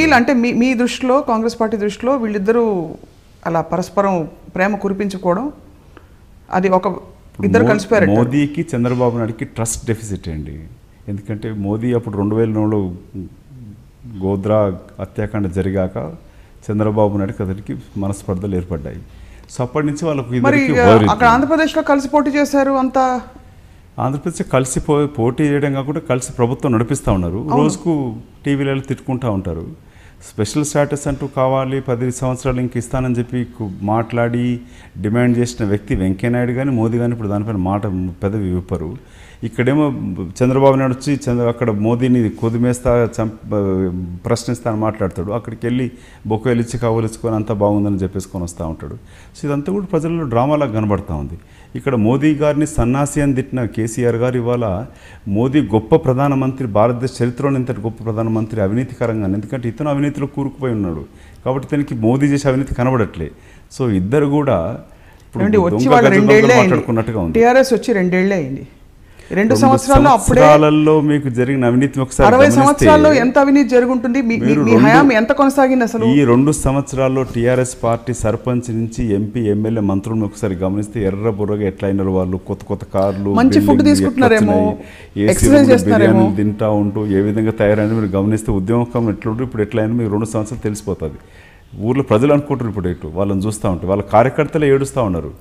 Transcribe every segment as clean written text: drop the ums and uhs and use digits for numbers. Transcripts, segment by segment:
Feel అంటే మీ దృష్టిలో, Congress party దృష్టిలో వీళ్ళిద్దరూ అలా పరస్పరం ప్రేమ కురిపించుకోవడం, అది ఒక ఇద్దరు కలిసిపోయారు. మోదీకి చంద్రబాబు నాయుడుకి ట్రస్ట్ డెఫిసిట్ అండి. ఎందుకంటే మోదీ అప్పుడు 2009లో గోద్రా హత్యాకాండ జరిగాక చంద్రబాబు నాయుడుకి అతనికి మనస్పర్ధలు ఏర్పడ్డాయి. సో అప్పటి నుంచి వాళ్ళకు అక్కడ ఆంధ్రప్రదేశ్లో కలిసి పోటీ చేశారు. అంతా ఆంధ్రప్రదేశ్ కలిసి పోటీ చేయడం కాకుండా కలిసి ప్రభుత్వం నడిపిస్తూ ఉన్నారు. రోజుకు టీవీలలో తిట్టుకుంటూ ఉంటారు. స్పెషల్ స్టేటస్ అంటూ కావాలి, 10 సంవత్సరాలు ఇంక ఇస్తానని చెప్పి మాట్లాడి డిమాండ్ చేసిన వ్యక్తి వెంకయ్యనాయుడు కానీ మోదీ కానీ ఇప్పుడు దానిపైన మాట పెదవి విప్పరు. ఇక్కడేమో చంద్రబాబు నాయుడు వచ్చి అక్కడ మోదీని కొదిమేస్తా ప్రశ్నిస్తా అని మాట్లాడతాడు. అక్కడికి వెళ్ళి బొకేలు ఇచ్చి కవులిచ్చుకొని అంతా బాగుందని చెప్పేసుకొని వస్తూ ఉంటాడు. సో ఇదంతా కూడా ప్రజల్లో డ్రామాలాగా కనబడుతూ ఉంది. ఇక్కడ మోదీ గారిని సన్నాసి అని తిట్టిన కేసీఆర్ గారు ఇవాళ మోదీ గొప్ప ప్రధానమంత్రి, భారతదేశ చరిత్రలో ఇంతటి గొప్ప ప్రధానమంత్రి అవినీతికరంగా, ఎందుకంటే ఇతను అవినీతిలో కూరుకుపోయి ఉన్నాడు కాబట్టి ఇతనికి మోదీ చేసే అవినీతి కనబడట్లే. సో ఇద్దరు కూడా మాట్లాడుకున్నట్టుగా ఉంది. టీఆర్ఎస్ వచ్చి 2 ఏళ్లే అయింది. 2 సంవత్సరాల్లో అప్పుడే మీకు జరిగిన అవినీతి ఒకసారి 60 సంవత్సరాల్లో ఎంత అవినీతి జరుగుంటుంది, మీ హయాం ఎంత కొనసాగింది అసలు? ఈ 2 సంవత్సరాల్లో టీఆర్ఎస్ పార్టీ సర్పంచ్ నుంచి ఎంపీ, ఎమ్మెల్యే, మంత్రులను ఒకసారి గమనిస్తే ఎర్ర బుర్రగా ఎట్లా అయినారు వాళ్ళు. కొత్త కార్లు, మంచి ఫుడ్ తీసుకుంటున్నారేమో, ఎక్సర్సైజ్ చేస్తున్నారేమో, తింటా ఉంటూ ఏ విధంగా తయారైన మీరు గమనిస్తే ఉద్యమం ఎట్లుంటూ ఇప్పుడు ఎట్లా అయినా మీకు 2 సంవత్సరాలు తెలిసిపోతుంది. ఊర్లో ప్రజలు అనుకుంటారు ఇప్పుడు ఇటు వాళ్ళని చూస్తూ ఉంటే వాళ్ళ కార్యకర్తలే ఏడుస్తూ ఉన్నారు.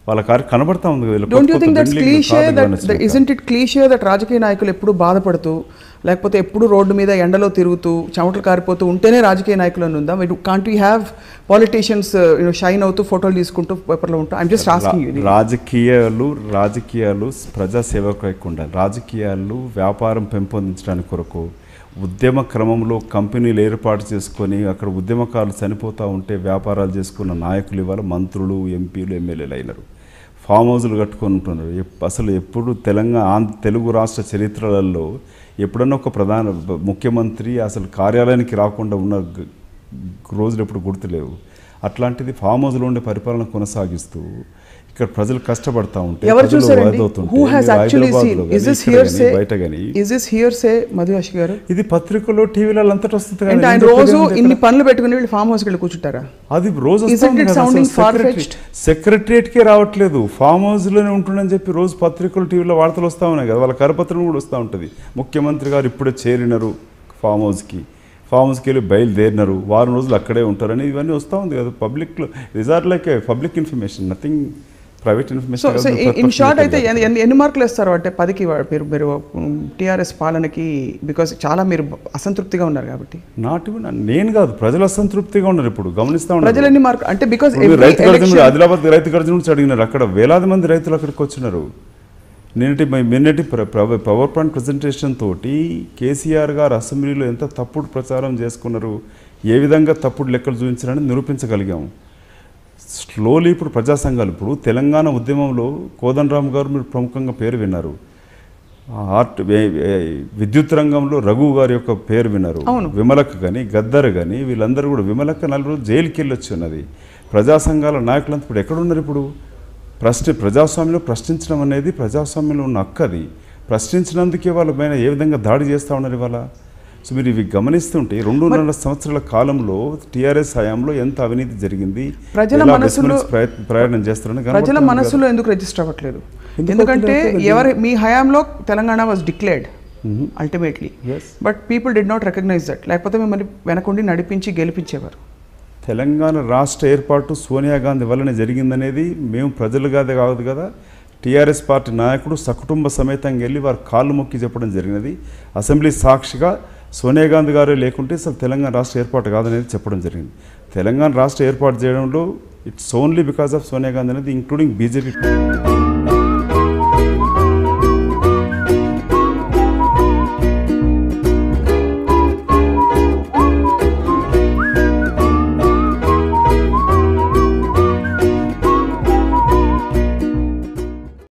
వాళ్ళ కనబడతా ఉంది. Don't you think that's cliche that isn't it cliche that రాజకీయ నాయకులు ఎప్పుడు బాధపడుతూ లేకపోతే ఎప్పుడు రోడ్డు మీద ఎండలో తిరుగుతూ చెమటలు కారిపోతూ ఉంటేనే రాజకీయ నాయకులు అని ఉందా? Can't we have politicians shine అవుతూ ఫోటోలు తీసుకుంటూ పేపర్లో ఉంటాం? I'm just asking you. రాజకీయాలు ప్రజాసేవకు ఉండాలి. రాజకీయాలు వ్యాపారం పెంపొందించడానికి కొరకు ఉద్యమ క్రమంలో కంపెనీలు ఏర్పాటు చేసుకొని అక్కడ ఉద్యమకారులు చనిపోతూ ఉంటే వ్యాపారాలు చేసుకున్న నాయకులు ఇవాళ మంత్రులు, ఎంపీలు, ఎమ్మెల్యేలు అయినారు. ఫామ్ హౌజులు కట్టుకొని ఉంటున్నారు. అసలు ఎప్పుడు తెలుగు రాష్ట్ర చరిత్రలలో ఎప్పుడన్నా ఒక ప్రధాన ముఖ్యమంత్రి అసలు కార్యాలయానికి రాకుండా ఉన్న రోజులు ఎప్పుడు గుర్తులేవు. అట్లాంటిది ఫామ్ హౌస్లో ఉండే పరిపాలన కొనసాగిస్తూ ఇక్కడ ప్రజలు కష్టపడతా ఉంటే ఇది పత్రికలో టీవీలలో అంతటా వస్తుంది. రోజు ఇన్ని పనులు పెట్టుకుని ఫామ్ హౌస్ వెళ్ళి కూర్చుంటారా? అది రోజు సెక్రటరియట్కే రావట్లేదు, ఫామ్ హౌస్ లోనే ఉంటుందని చెప్పి రోజు పత్రికలు టీవీలో వార్తలు వస్తూ ఉన్నాయి కదా. వాళ్ళ కరపత్రం కూడా వస్తూ ఉంటుంది. ముఖ్యమంత్రి గారు ఇప్పుడే చేరినారు ఫామ్ హౌస్కి వెళ్ళి బయలుదేరినారు, వారం రోజులు అక్కడే ఉంటారని ఇవన్నీ వస్తూ ఉంది కదా పబ్లిక్లో. Resort like public information, nothing private information. So in short అయితే ఎన్ని మార్కులు వేస్తారు అంటే 10కి మీరు టీఆర్ఎస్ పాలనకి? బికాస్ చాలా మీరు అసంతృప్తిగా ఉన్నారు కాబట్టి. నాట్ ఈవెన్ నేను కాదు, ప్రజలు అసంతృప్తిగా ఉన్నారు. ఇప్పుడు గమనిస్తా ఉన్నారు ప్రజలు ఎన్ని మార్కులు అంటే బికాస్ ఆదిలాబాద్ రైతు గర్జన నుంచి అడిగినారు. అక్కడ వేలాది మంది రైతులు అక్కడికి వచ్చినారు. నిన్నటి పవర్ పాయింట్ ప్రజెంటేషన్ తోటి కేసీఆర్ గారు అసెంబ్లీలో ఎంత తప్పుడు ప్రచారం చేసుకున్నారు, ఏ విధంగా తప్పుడు లెక్కలు చూపించారని నిరూపించగలిగాము. స్లోలీ ఇప్పుడు ప్రజా సంఘాలు, ఇప్పుడు తెలంగాణ ఉద్యమంలో కోదండరామ్ గారు మీరు ప్రముఖంగా పేరు విన్నారు. విద్యుత్ రంగంలో రఘు గారి యొక్క పేరు విన్నారు. విమలక్క కానీ గద్దర్ కానీ వీళ్ళందరూ కూడా, విమలక్క 4 రోజులు జైలుకి వెళ్ళొచ్చి ఉన్నది. ప్రజా సంఘాల నాయకులంతా ఇప్పుడు ఎక్కడున్నారు? ఇప్పుడు ప్రజాస్వామ్యంలో ప్రశ్నించడం అనేది ప్రజాస్వామ్యంలో ఉన్న హక్కు. అది ప్రశ్నించినందుకే వాళ్ళ పైన ఏ విధంగా దాడి చేస్తూ ఉన్నారు ఇవాళ. సో మీరు ఇవి గమనిస్తుంటే 2.5 సంవత్సరాల కాలంలో టీఆర్ఎస్ హయాంలో ఎంత అవినీతి జరిగింది, ప్రయాణం చేస్తారని ప్రజల మనసులో ఎందుకు రిజిస్టర్ అవ్వట్లేదు? ఎందుకంటే మీ హయాంలో Telangana was declared ultimately, but people did not recognise that. లేకపోతే మిమ్మల్ని వెనకుండి నడిపించి గెలిపించేవారు. తెలంగాణ రాష్ట్ర ఏర్పాటు సోనియా గాంధీ వల్లనే జరిగిందనేది మేము ప్రజలుగాదే కాదు కదా, టీఆర్ఎస్ పార్టీ నాయకుడు సకుటుంబ సమేతంగా వెళ్ళి వారు కాళ్ళు మొక్కి చెప్పడం జరిగినది. అసెంబ్లీ సాక్షిగా సోనియా గాంధీ గారే లేకుంటే అసలు తెలంగాణ రాష్ట్ర ఏర్పాటు కాదనేది చెప్పడం జరిగింది. తెలంగాణ రాష్ట్ర ఏర్పాటు చేయడంలో it's only because of Sonia Gandhi అనేది, ఇంక్లూడింగ్ బీజేపీ.